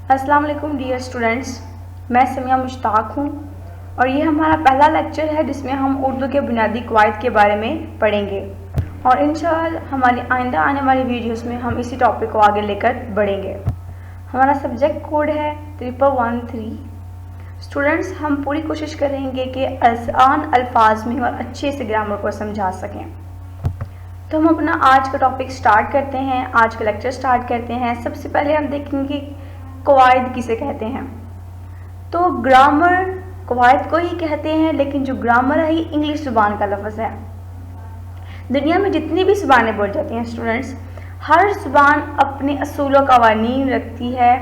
अस्सलाम वालेकुम dear students, मैं समिया मुश्ताक हूँ और ये हमारा पहला लेक्चर है जिसमें हम उर्दू के बुनियादी कवायद के बारे में पढ़ेंगे और इंशाअल्लाह हमारी आइंदा आने वाली वीडियोस में हम इसी टॉपिक को आगे लेकर बढ़ेंगे। हमारा सब्जेक्ट कोड है 1113। स्टूडेंट्स, हम पूरी कोशिश करेंगे कि आसान अल्फाज में और अच्छे से ग्रामर को समझा सकें। तो हम अपना आज का टॉपिक स्टार्ट करते हैं, आज का लेक्चर स्टार्ट करते हैं। सबसे पहले हम देखेंगे कवायद किसे कहते हैं। तो ग्रामर कवायद को ही कहते हैं, लेकिन जो ग्रामर है ये इंग्लिश ज़ुबान का लफ्ज़ है। दुनिया में जितनी भी ज़ुबानें बोली जाती हैं स्टूडेंट्स, हर ज़ुबान अपने असूल व कवानीन रखती है,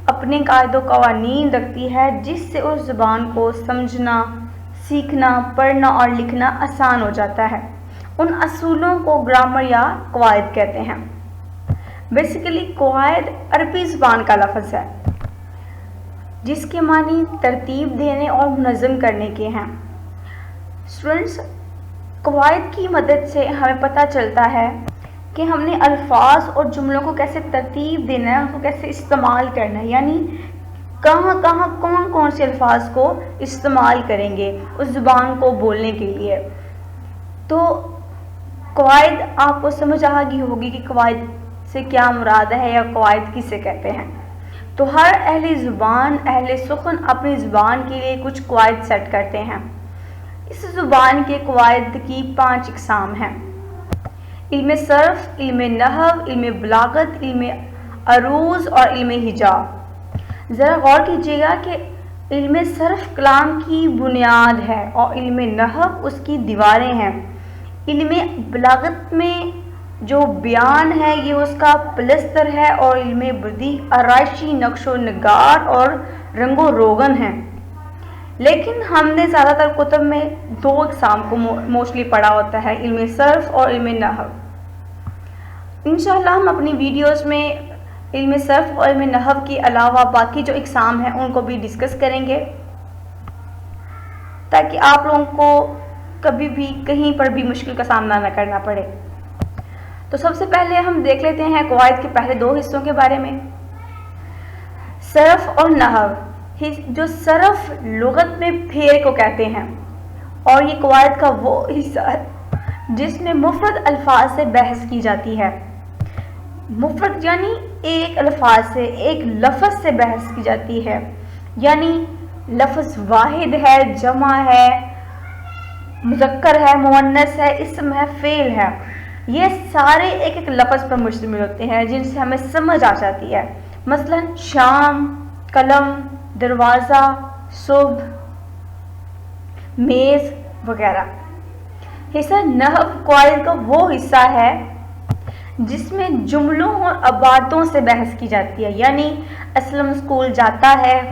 अपने कायदो कवानीन रखती है, जिससे उस ज़ुबान को समझना, सीखना, पढ़ना और लिखना आसान हो जाता है। उन असूलों को ग्रामर या कवायद कहते हैं। बेसिकली कवायद अरबी ज़ुबान का लफ्ज़ है जिसके मानी तरतीब देने और मुनज़्ज़म करने के हैं। स्टूडेंट्स, कवायद की मदद से हमें पता चलता है कि हमने अल्फाज और जुमलों को कैसे तरतीब देना है, उनको कैसे इस्तेमाल करना है, यानी कहाँ कहाँ कौन कौन से अल्फाज को इस्तेमाल करेंगे उस ज़ुबान को बोलने के लिए। तो कवायद आपको समझ आ गई होगी कि कवायद से क्या मुराद है या कवायद किसे कहते हैं। तो हर अहले ज़ुबान, अहले सुखन अपनी ज़ुबान के लिए कुछ कवायद सेट करते हैं। इस ज़ुबान के कवायद की 5 इक़साम हैं: इल्म सर्फ़, इल्म नहव, इल्म बलागत, इल्म अरूज़ और इल्म हिजा। ज़रा गौर कीजिएगा कि इल्म सर्फ़ कलाम की बुनियाद है और इल्म नहव उसकी दीवारें हैं। इल्म बलागत में जो बयान है ये उसका पलस्तर है और इल्म बदी आराइशी, नक्शो नगार और रंगो रोगन है। लेकिन हमने ज़्यादातर कुतुब में 2 इक़साम को मोस्टली पढ़ा होता है, इल्म सर्फ़ और इल्म नहव। इंशाअल्लाह हम अपनी वीडियोस में इल्म सर्फ़ और इल्म नहव के अलावा बाकी जो इक़साम हैं उनको भी डिस्कस करेंगे, ताकि आप लोगों को कभी भी कहीं पर भी मुश्किल का सामना न करना पड़े। तो सबसे पहले हम देख लेते हैं कवायद के पहले 2 हिस्सों के बारे में, सरफ़ और नहव। जो सरफ़ लुगत में फेर को कहते हैं और ये कवायद का वो हिस्सा है जिसमें मुफ़रद अल्फाज से बहस की जाती है। मुफ़रद यानी एक अल्फाज से, एक लफ्ज़ से बहस की जाती है, यानी लफ्ज़ वाहिद है, जमा है, मुज़क्कर है, मुअन्नस है, इस्म है, फ़ेल है। ये सारे एक एक लफ्ज़ पर मुश्तमिल होते हैं जिनसे हमें समझ आ जाती है। मसलन शाम, कलम, दरवाज़ा, सुबह, मेज़ वगैरह। हिस्सा नहव कवायद का वो हिस्सा है जिसमें जुमलों और अबारतों से बहस की जाती है, यानी असलम स्कूल जाता है,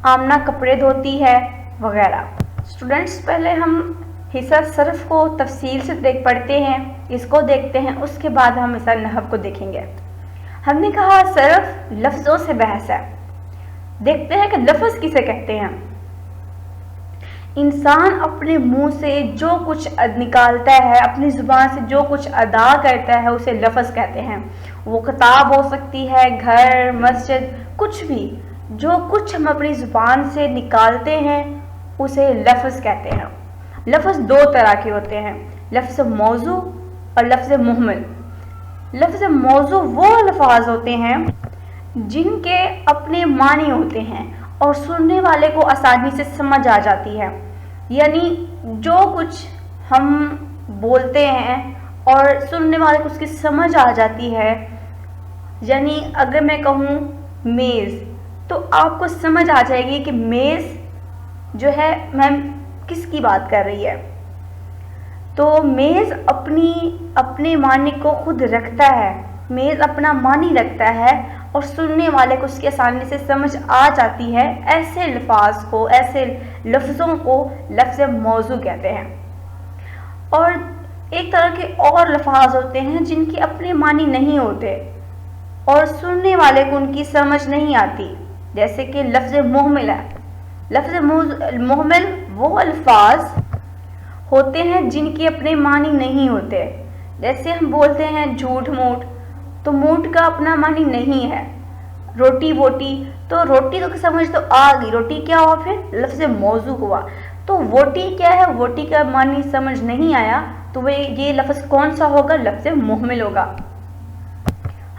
आमना कपड़े धोती है वगैरह। स्टूडेंट्स, पहले हम हिस्सा सरफ़ को तफसील से पढ़ते हैं, इसको देखते हैं, उसके बाद हम हिस्सा नहव को देखेंगे। हमने कहा सरफ़ लफ्ज़ों से बहस है। देखते हैं कि लफ्ज़ किसे कहते हैं। इंसान अपने मुंह से जो कुछ निकालता है, अपनी ज़ुबान से जो कुछ अदा करता है, उसे लफ्ज़ कहते हैं। वो किताब हो सकती है, घर, मस्जिद, कुछ भी जो कुछ हम अपनी ज़ुबान से निकालते हैं उसे लफ्ज़ कहते हैं। लफ्ज़ 2 तरह के होते हैं, लफ्ज़ मौजू और लफ्ज़ मुहमल। लफ्ज़ मौजू वो अल्फाज होते हैं जिनके अपने मानी होते हैं और सुनने वाले को आसानी से समझ आ जाती है, यानी जो कुछ हम बोलते हैं और सुनने वाले को उसकी समझ आ जाती है। यानी अगर मैं कहूँ मेज़, तो आपको समझ आ जाएगी कि मेज़ जो है मैम किसकी बात कर रही है। तो मेज़ अपने मानी को खुद रखता है, मेज़ अपना मानी रखता है और सुनने वाले को उसकी आसानी से समझ आ जाती है। ऐसे अल्फाज को, ऐसे लफ्ज़ों को लफ्ज़ मौजू कहते हैं। और एक तरह के और अल्फाज होते हैं जिनके अपने मानी नहीं होते और सुनने वाले को उनकी समझ नहीं आती, जैसे कि लफ्ज़ मुहमिल है। लफ्ज़ मुहमिल वो अल्फाज होते हैं जिनके अपने मानी नहीं होते। जैसे हम बोलते हैं झूठ मूठ, तो मूठ का अपना मानी नहीं है, روٹی ووٹی، تو روٹی تو سمجھ تو آ گئی، روٹی کیا ہوا پھر لفظ موضوع ہوا، تو ووٹی کیا ہے، ووٹی کا معنی سمجھ نہیں آیا تو یہ لفظ کون سا ہوگا، لفظ محمل ہوگا۔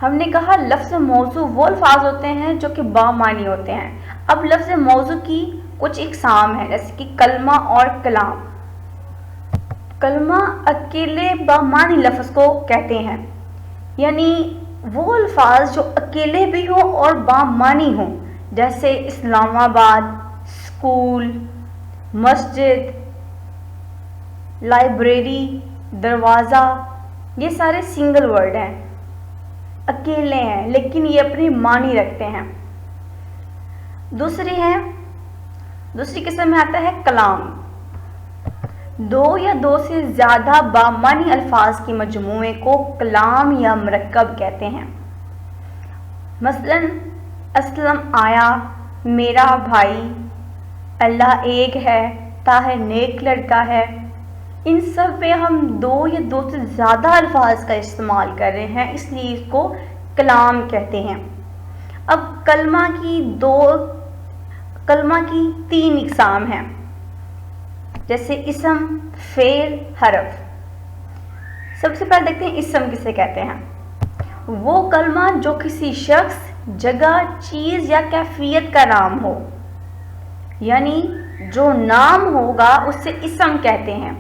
ہم نے کہا لفظ موضوع وہ الفاظ ہوتے ہیں جو کہ بامعنی ہوتے ہیں۔ اب لفظ موضوع کی کچھ اقسام ہیں، جیسے کہ کلمہ اور کلام۔ کلمہ اکیلے بامعنی لفظ کو کہتے ہیں، یعنی وہ الفاظ جو اکیلے بھی ہوں اور بامعنی ہوں، جیسے اسلام آباد، اسکول، مسجد، لائبریری، دروازہ، یہ سارے سنگل ورڈ ہیں، اکیلے ہیں لیکن یہ اپنی معنی رکھتے ہیں۔ دوسری قسم میں آتا ہے کلام۔ دو یا دو سے زیادہ بامعنی الفاظ کے مجموعے کو کلام یا مرکب کہتے ہیں۔ مثلا اسلم آیا، میرا بھائی، اللہ ایک ہے، طاہر نیک لڑکا ہے، ان سب میں ہم دو یا دو سے زیادہ الفاظ کا استعمال کر رہے ہیں، اس لیے اس کو کلام کہتے ہیں۔ اب کلمہ کی 3 اقسام ہیں، جیسے اسم، فعل، حرف۔ سب سے پہلے دیکھتے ہیں اسم کسے کہتے ہیں۔ وہ کلمہ جو کسی شخص، جگہ، چیز یا کیفیت کا نام ہو، یعنی جو نام ہوگا اسے اسم کہتے ہیں۔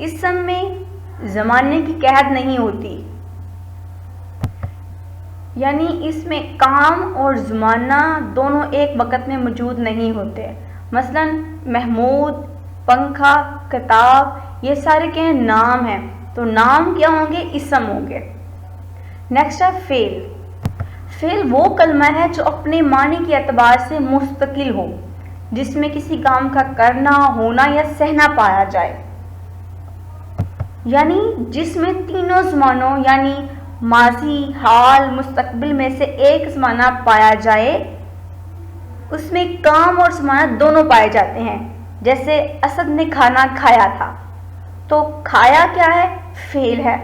اسم میں زمانے کی قید نہیں ہوتی، یعنی اس میں کام اور زمانہ دونوں ایک وقت میں موجود نہیں ہوتے۔ مثلا محمود، پنکھا، کتاب، یہ سارے کیا ہیں، نام ہیں، تو نام کیا ہوں گے، اسم ہوں گے۔ نیکسٹ ہے فعل۔ فعل وہ کلمہ ہے جو اپنے معنی کے اعتبار سے مستقل ہو، جس میں کسی کام کا کرنا، ہونا یا سہنا پایا جائے، یعنی جس میں تینوں زمانوں یعنی ماضی، حال، مستقبل میں سے ایک زمانہ پایا جائے، اس میں کام اور زمانہ دونوں پائے جاتے ہیں۔ جیسے اسد نے کھانا کھایا تھا، تو کھایا کیا ہے، فعل ہے،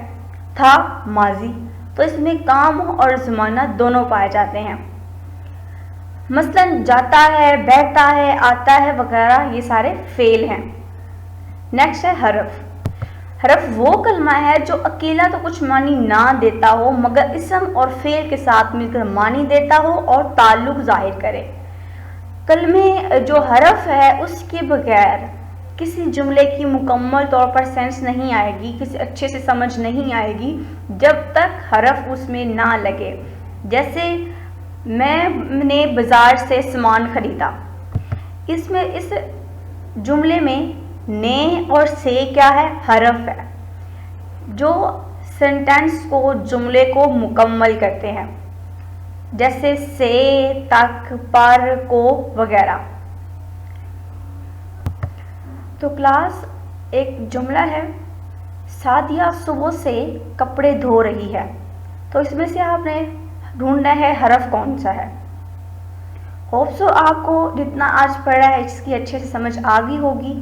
تھا ماضی، تو اس میں کام اور زمانہ دونوں پائے جاتے ہیں۔ مثلا جاتا ہے، بیٹھتا ہے، آتا ہے وغیرہ، یہ سارے فعل ہیں۔ نیکسٹ ہے حرف۔ حرف وہ کلمہ ہے جو اکیلا تو کچھ معنی نہ دیتا ہو مگر اسم اور فعل کے ساتھ مل کر معنی دیتا ہو اور تعلق ظاہر کرے۔ کلمے جو حرف ہے اس کے بغیر کسی جملے کی مکمل طور پر سینس نہیں آئے گی، کسی اچھے سے سمجھ نہیں آئے گی جب تک حرف اس میں نہ لگے۔ جیسے میں نے بازار سے سامان خریدا، اس جملے میں نے اور سے کیا ہے، حرف ہے جو سینٹینس کو، جملے کو مکمل کرتے ہیں، جیسے سے، تک، پر، کو وغیرہ۔ تو کلاس ایک جملہ ہے، سعدیہ صبح سے کپڑے دھو رہی ہے، تو اس میں سے آپ نے ڈھونڈنا ہے حرف کون سا ہے۔ ہوپ سو آپ کو جتنا آج پڑھا ہے اس کی اچھے سے سمجھ آ گئی ہوگی۔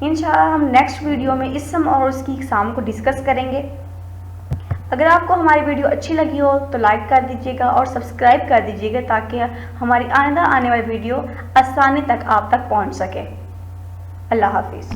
انشاءاللہ ہم نیکسٹ ویڈیو میں اسم اور اس کی اقسام کو ڈسکس کریں گے۔ اگر آپ کو ہماری ویڈیو اچھی لگی ہو تو لائک کر دیجیے گا اور سبسکرائب کر دیجیے گا تاکہ ہماری آئندہ آنے والی ویڈیو آسانی تک آپ تک پہنچ سکے۔ اللہ حافظ۔